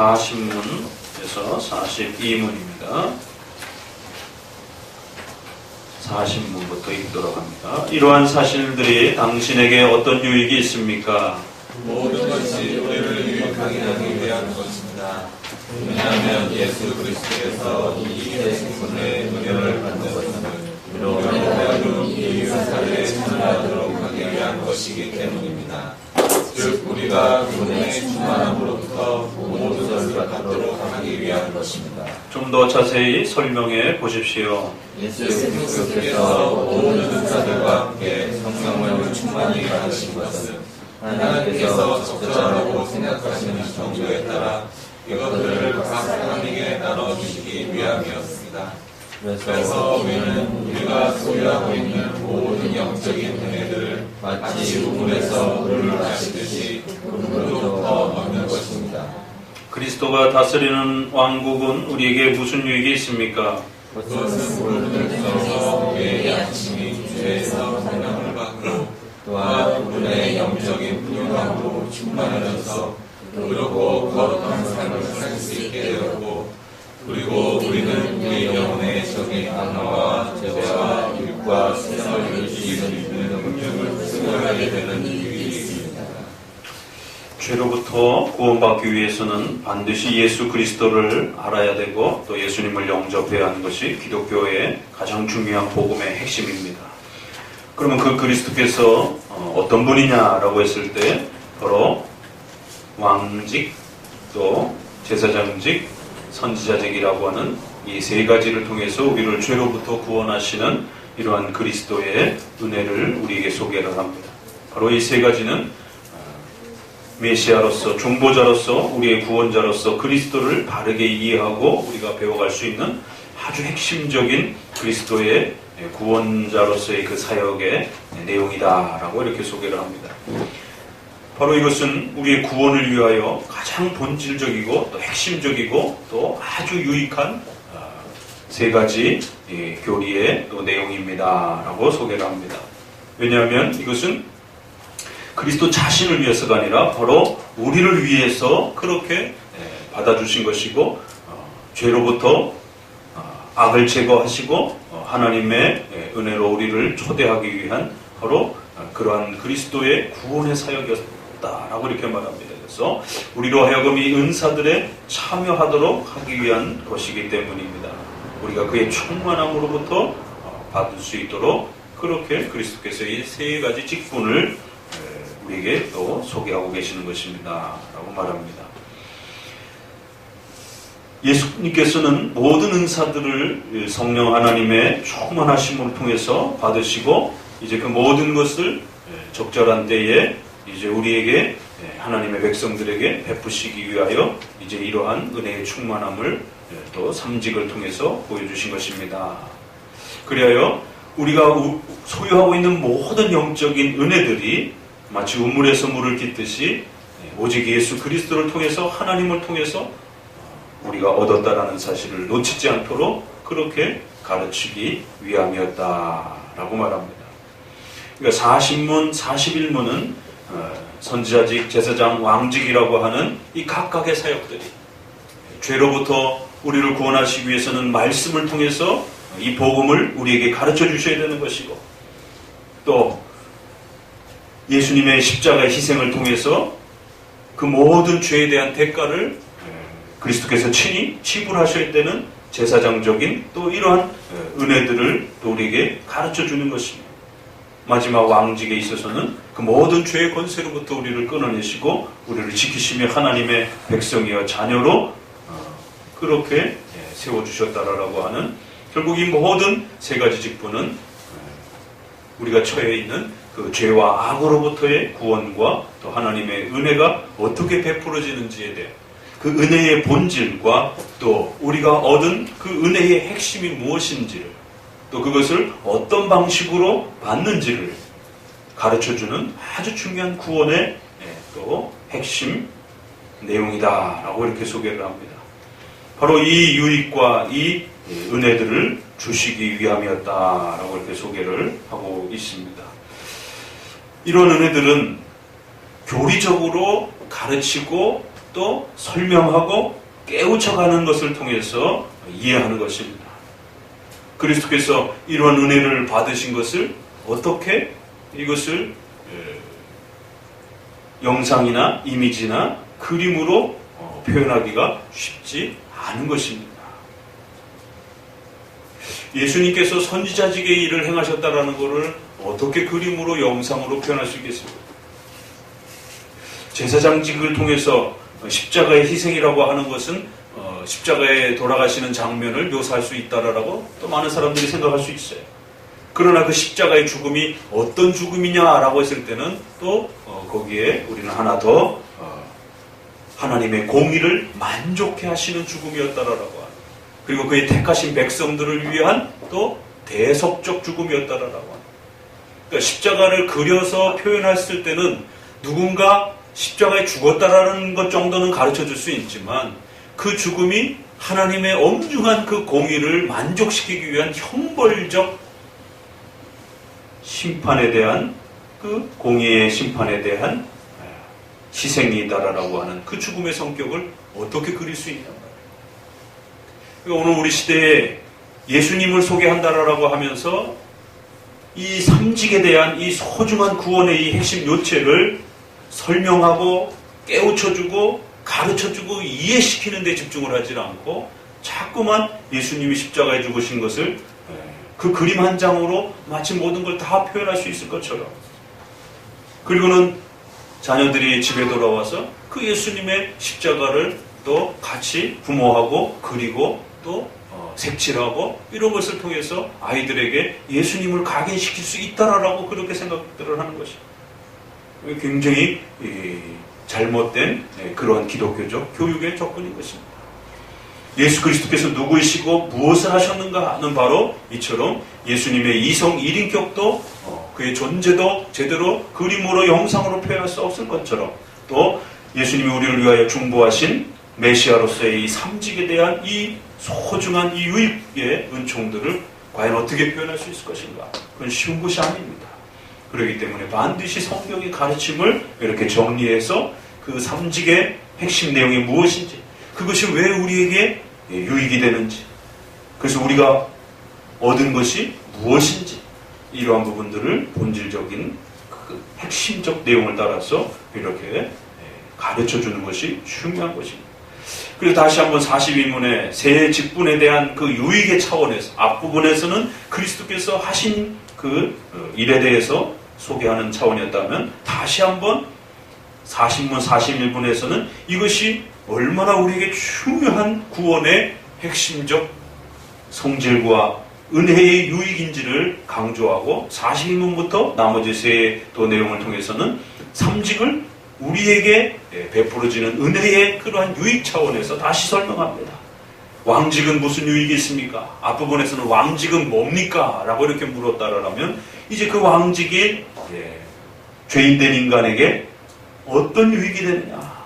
40문에서 42문입니다. 40문부터 읽도록 합니다. 이러한 사실들이 당신에게 어떤 유익이 있습니까? 모든 것이 우리를 유익하게 하기 위한 것입니다. 왜냐하면 예수 그리스도께서 이 대신분의 은혜를 받는 것은 우리로 하여금 이 유사를 참여하도록 하기 위한 것이기 때문입니다. 즉 우리가 그분의 충만함으로부터 모든 것을 받도록 하기 위한 것입니다. 좀 더 자세히 설명해 보십시오. 예수 그리스도께서 모든 은사들과 함께 성령을 충만히 받으신 것은 하나님께서 적절하고 생각하시는 정도에 따라 이것들을 각 사람에게 나눠주시기 위함이었습니다. 그래서 우리는 우리가 소유하고 있는 모든 영적인 은혜들을 마치 우물에서 물을 마시듯이 우물로부터 얻는 것입니다. 그리스도가 다스리는 왕국은 우리에게 무슨 유익이 있습니까? 그것은 물을 들어서 우리의 양심이 죄에서 성령을 받고 또한 그분의 영적인 풍요함으로 충만해져서 그렇고 거룩한 삶을 살 수 있게 되었고, 그리고 우리는 우리 영혼의 적인 악마와 죄와 육과 세상을 이길 수 있는 능력을 수행하게 되는 유익이 있습니다. 죄로부터 구원받기 위해서는 반드시 예수 그리스도를 알아야 되고 또 예수님을 영접해야 하는 것이 기독교의 가장 중요한 복음의 핵심입니다. 그러면 그 그리스도께서 어떤 분이냐라고 했을 때 바로 왕직, 또 제사장직, 선지자직이라고 하는 이 세 가지를 통해서 우리를 죄로부터 구원하시는 이러한 그리스도의 은혜를 우리에게 소개를 합니다. 바로 이 세 가지는 메시아로서, 중보자로서, 우리의 구원자로서 그리스도를 바르게 이해하고 우리가 배워갈 수 있는 아주 핵심적인 그리스도의 구원자로서의 그 사역의 내용이다라고 이렇게 소개를 합니다. 바로 이것은 우리의 구원을 위하여 가장 본질적이고 또 핵심적이고 또 아주 유익한 세 가지 교리의 또 내용입니다 라고 소개를 합니다. 왜냐하면 이것은 그리스도 자신을 위해서가 아니라 바로 우리를 위해서 그렇게 받아주신 것이고, 죄로부터 악을 제거하시고 하나님의 은혜로 우리를 초대하기 위한 바로 그러한 그리스도의 구원의 사역이었다라고 이렇게 말합니다. 그래서 우리로 하여금 이 은사들에 참여하도록 하기 위한 것이기 때문입니다. 우리가 그의 충만함으로부터 받을 수 있도록 그렇게 그리스도께서 이 세 가지 직분을 우리에게 또 소개하고 계시는 것입니다 라고 말합니다. 예수님께서는 모든 은사들을 성령 하나님의 충만하심을 통해서 받으시고 이제 그 모든 것을 적절한 때에 이제 우리에게 하나님의 백성들에게 베푸시기 위하여 이제 이러한 은혜의 충만함을 또 삼직을 통해서 보여주신 것입니다. 그리하여 우리가 소유하고 있는 모든 영적인 은혜들이 마치 우물에서 물을 깃듯이 오직 예수 그리스도를 통해서 하나님을 통해서 우리가 얻었다라는 사실을 놓치지 않도록 그렇게 가르치기 위함이었다라고 말합니다. 그러니까 40문, 41문은 선지자직, 제사장, 왕직이라고 하는 이 각각의 사역들이 죄로부터 우리를 구원하시기 위해서는 말씀을 통해서 이 복음을 우리에게 가르쳐 주셔야 되는 것이고, 또 예수님의 십자가의 희생을 통해서 그 모든 죄에 대한 대가를 그리스도께서 친히 지불하셔야 되는 제사장적인 또 이러한 은혜들을 또 우리에게 가르쳐 주는 것입니다. 마지막 왕직에 있어서는 그 모든 죄의 권세로부터 우리를 끊어내시고 우리를 지키시며 하나님의 백성이여 자녀로 그렇게 세워주셨다라고 하는, 결국 이 모든 세 가지 직분은 우리가 처해 있는 그 죄와 악으로부터의 구원과 또 하나님의 은혜가 어떻게 베풀어지는지에 대해 그 은혜의 본질과 또 우리가 얻은 그 은혜의 핵심이 무엇인지를, 또 그것을 어떤 방식으로 받는지를 가르쳐주는 아주 중요한 구원의 또 핵심 내용이다라고 이렇게 소개를 합니다. 바로 이 유익과 이 은혜들을 주시기 위함이었다라고 이렇게 소개를 하고 있습니다. 이런 은혜들은 교리적으로 가르치고 또 설명하고 깨우쳐가는 것을 통해서 이해하는 것입니다. 그리스도께서 이런 은혜를 받으신 것을 어떻게 이것을 영상이나 이미지나 그림으로 표현하기가 쉽지 않은 것입니다. 예수님께서 선지자직의 일을 행하셨다라는 것을 어떻게 그림으로 영상으로 표현할 수 있겠습니까? 제사장직을 통해서 십자가의 희생이라고 하는 것은 십자가에 돌아가시는 장면을 묘사할 수 있다라고 또 많은 사람들이 생각할 수 있어요. 그러나 그 십자가의 죽음이 어떤 죽음이냐라고 했을 때는 또 거기에 우리는 하나 더 하나님의 공의를 만족해 하시는 죽음이었다라고 하는, 그리고 그의 택하신 백성들을 위한 또 대속적 죽음이었다라고 하는. 그러니까 십자가를 그려서 표현했을 때는 누군가 십자가에 죽었다라는 것 정도는 가르쳐 줄 수 있지만 그 죽음이 하나님의 엄중한 그 공의를 만족시키기 위한 형벌적 심판에 대한, 그 공의의 심판에 대한 희생이다라고 하는 그 죽음의 성격을 어떻게 그릴 수 있단 말이에요. 그러니까 오늘 우리 시대에 예수님을 소개한다라고 하면서 이 삼직에 대한 이 소중한 구원의 이 핵심 요체를 설명하고 깨우쳐주고 가르쳐주고 이해시키는 데 집중을 하지 않고 자꾸만 예수님이 십자가에 죽으신 것을 그 그림 한 장으로 마치 모든 걸 다 표현할 수 있을 것처럼, 그리고는 자녀들이 집에 돌아와서 그 예수님의 십자가를 또 같이 부모하고 그리고 또 색칠하고 이런 것을 통해서 아이들에게 예수님을 각인시킬 수 있다라고 그렇게 생각들을 하는 것입니다. 굉장히 잘못된 그러한 기독교적 교육의 접근인 것입니다. 예수 그리스도께서 누구이시고 무엇을 하셨는가 하는 바로 이처럼 예수님의 이성 1인격도 그의 존재도 제대로 그림으로 영상으로 표현할 수 없을 것처럼, 또 예수님이 우리를 위하여 중보하신 메시아로서의 이 삼직에 대한 이 소중한 이 유익의 은총들을 과연 어떻게 표현할 수 있을 것인가? 그건 쉬운 것이 아닙니다. 그렇기 때문에 반드시 성경의 가르침을 이렇게 정리해서 그 삼직의 핵심 내용이 무엇인지, 그것이 왜 우리에게 유익이 되는지, 그래서 우리가 얻은 것이 무엇인지, 이러한 부분들을 본질적인 그 핵심적 내용을 따라서 이렇게 가르쳐주는 것이 중요한 것입니다. 그래서 다시 한번 42문의 새 직분에 대한 그 유익의 차원에서, 앞부분에서는 그리스도께서 하신 그 일에 대해서 소개하는 차원이었다면, 다시 한번 40문 41분에서는 이것이 얼마나 우리에게 중요한 구원의 핵심적 성질과 은혜의 유익인지를 강조하고, 41문부터 나머지 세 또 내용을 통해서는 삼직을 우리에게 베풀어지는 은혜의 그러한 유익 차원에서 다시 설명합니다. 왕직은 무슨 유익이 있습니까? 앞부분에서는 왕직은 뭡니까? 라고 이렇게 물었다라면, 이제 그 왕직이 죄인된 인간에게 어떤 유익이 되느냐?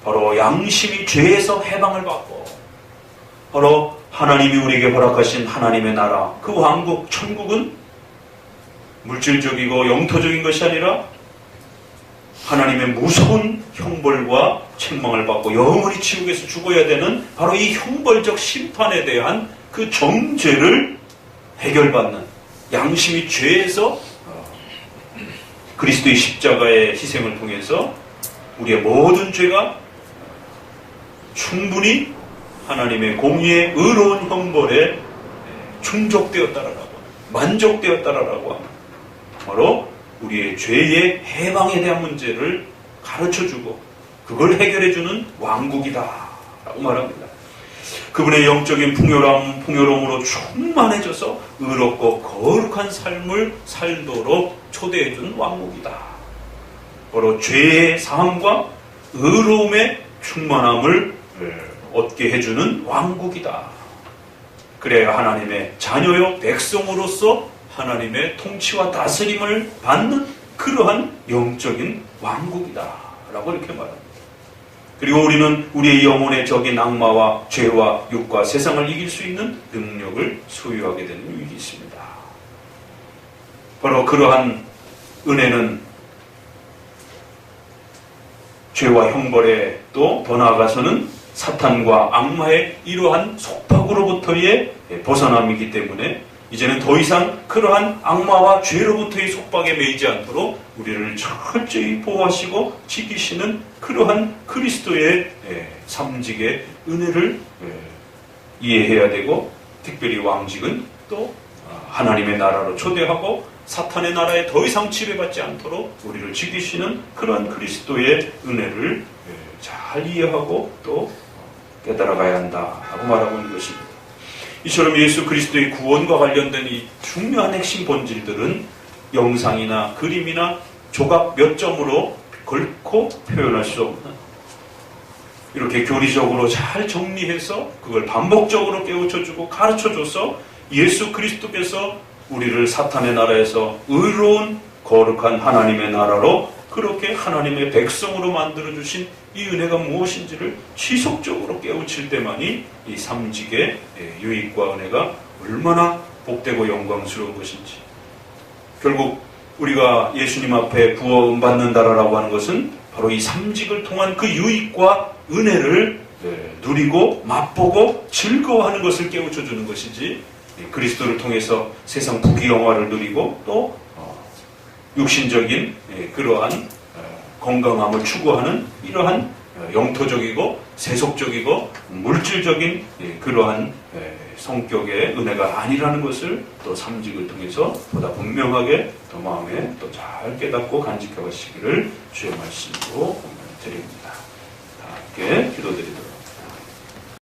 바로 양심이 죄에서 해방을 받고, 바로 하나님이 우리에게 허락하신 하나님의 나라, 그 왕국, 천국은 물질적이고 영토적인 것이 아니라 하나님의 무서운 형벌과 책망을 받고 영원히 지옥에서 죽어야 되는 바로 이 형벌적 심판에 대한 그 정죄를 해결받는, 양심이 죄에서 그리스도의 십자가의 희생을 통해서 우리의 모든 죄가 충분히 하나님의 공의의 의로운 형벌에 충족되었다라고, 만족되었다라고 합니다. 바로 우리의 죄의 해방에 대한 문제를 가르쳐주고 그걸 해결해주는 왕국이다 라고 말합니다. 그분의 영적인 풍요로움으로 충만해져서 의롭고 거룩한 삶을 살도록 초대해주는 왕국이다. 바로 죄의 사함과 의로움의 충만함을 얻게 해주는 왕국이다. 그래야 하나님의 자녀요 백성으로서 하나님의 통치와 다스림을 받는 그러한 영적인 왕국이다 라고 이렇게 말합니다. 그리고 우리는 우리의 영혼의 적인 악마와 죄와 육과 세상을 이길 수 있는 능력을 소유하게 되는 유익이 있습니다. 바로 그러한 은혜는 죄와 형벌에 또 더 나아가서는 사탄과 악마의 이러한 속박으로부터의 벗어남이기 때문에 이제는 더 이상 그러한 악마와 죄로부터의 속박에 매이지 않도록 우리를 철저히 보호하시고 지키시는 그러한 그리스도의 삼직의 은혜를 이해해야 되고, 특별히 왕직은 또 하나님의 나라로 초대하고 사탄의 나라에 더 이상 지배받지 않도록 우리를 지키시는 그러한 그리스도의 은혜를 잘 이해하고 또 깨달아가야 한다라고 말하고 있는 것입니다. 이처럼 예수 그리스도의 구원과 관련된 이 중요한 핵심 본질들은 영상이나 그림이나 조각 몇 점으로 결코 표현할 수 없는, 이렇게 교리적으로 잘 정리해서 그걸 반복적으로 깨우쳐주고 가르쳐줘서 예수 그리스도께서 우리를 사탄의 나라에서 의로운 거룩한 하나님의 나라로 그렇게 하나님의 백성으로 만들어주신 이 은혜가 무엇인지를 지속적으로 깨우칠 때만이 이 삼직의 유익과 은혜가 얼마나 복되고 영광스러운 것인지, 결국 우리가 예수님 앞에 구원받는다라고 하는 것은 바로 이 삼직을 통한 그 유익과 은혜를 누리고 맛보고 즐거워하는 것을 깨우쳐주는 것이지, 그리스도를 통해서 세상 부귀영화를 누리고 또 육신적인 그러한 건강함을 추구하는 이러한 영토적이고 세속적이고 물질적인 그러한 성격의 은혜가 아니라는 것을 또 삼직을 통해서 보다 분명하게 또 마음에 또 잘 깨닫고 간직하시기를 주의 말씀으로 드립니다. 다 함께 기도드리도록